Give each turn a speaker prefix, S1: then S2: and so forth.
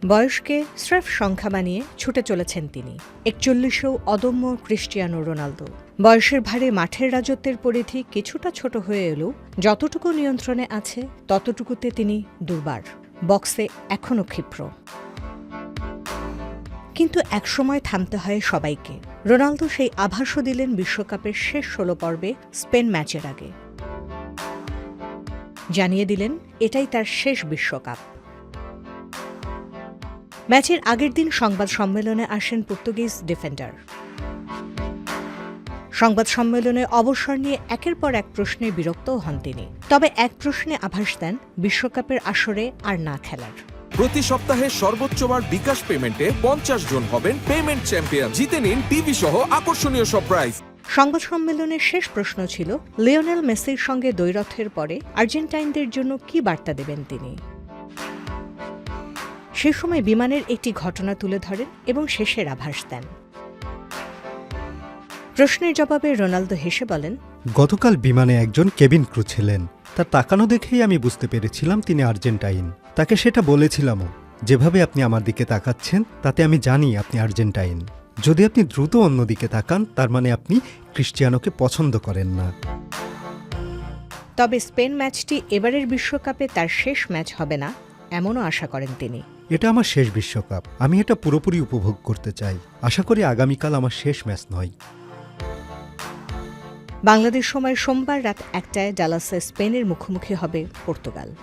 S1: বয়সকে স্রেফ সংখ্যা বানিয়ে ছুটে চলেছেন তিনি। ৪১-এও অদম্য ক্রিস্টিয়ানো রোনালদো। বয়সের ভারে মাঠের রাজত্বের পরিধি কিছুটা ছোট হয়ে এলেও যতটুকু নিয়ন্ত্রণে আছে ততটুকুতে তিনি দুর্বার। বক্সে এখনও ক্ষিপ্র। কিন্তু একসময় থামতে হয় সবাইকে। রোনালদো সেই আভাসও দিলেন বিশ্বকাপের শেষ ১৬ পর্বে স্পেন ম্যাচের আগে। জানিয়ে দিলেন এটাই তার শেষ বিশ্বকাপ। ম্যাচের আগের দিন সংবাদ সম্মেলনে আসেন পর্তুগিজ ডিফেন্ডার। সংবাদ সম্মেলনে অবসর নিয়ে একের পর এক প্রশ্নে বিরক্তও হন তিনি। তবে এক প্রশ্নে আভাস দেন বিশ্বকাপের আসরে আর না খেলার।
S2: প্রতি সপ্তাহে সর্বোচ্চবার বিকাশ পেমেন্টে ৫০ জন হবেন পেমেন্ট চ্যাম্পিয়ন। জিতে নিন টিভি সহ আকর্ষণীয় সব প্রাইজ।
S1: সংবাদ সম্মেলনের শেষ প্রশ্ন ছিল লিওনেল মেসির সঙ্গে দ্বৈরথের পরে আর্জেন্টাইনদের জন্য কি বার্তা দেবেন তিনি। সে সময় বিমানের একটি ঘটনা তুলে ধরেন এবং শেষের আভাস দেন। প্রশ্নের জবাবে রোনালদো হেসে বলেন,
S3: গতকাল বিমানে একজন কেবিন ক্রু ছিলেন। তার তাকানো দেখেই আমি বুঝতে পেরেছিলাম তিনি আর্জেন্টাইন। তাকে সেটা বলেছিলামও। যেভাবে আপনি আমার দিকে তাকাচ্ছেন তাতে আমি জানি আপনি আর্জেন্টাইন। যদি আপনি দ্রুত অন্যদিকে তাকান তার মানে আপনি ক্রিস্টিয়ানোকে পছন্দ করেন না।
S1: তবে স্পেন ম্যাচটি এবারের বিশ্বকাপে তার শেষ ম্যাচ হবে না এমনও আশা করেন তিনি।
S3: এটা আমার শেষ বিশ্বকাপ। আমি এটা পুরোপুরি উপভোগ করতে চাই। আশা করি আগামীকাল আমার শেষ ম্যাচ নয়।
S1: বাংলাদেশ সময় সোমবার রাত ১টায় ডালাসে স্পেনের মুখোমুখি হবে পর্তুগাল।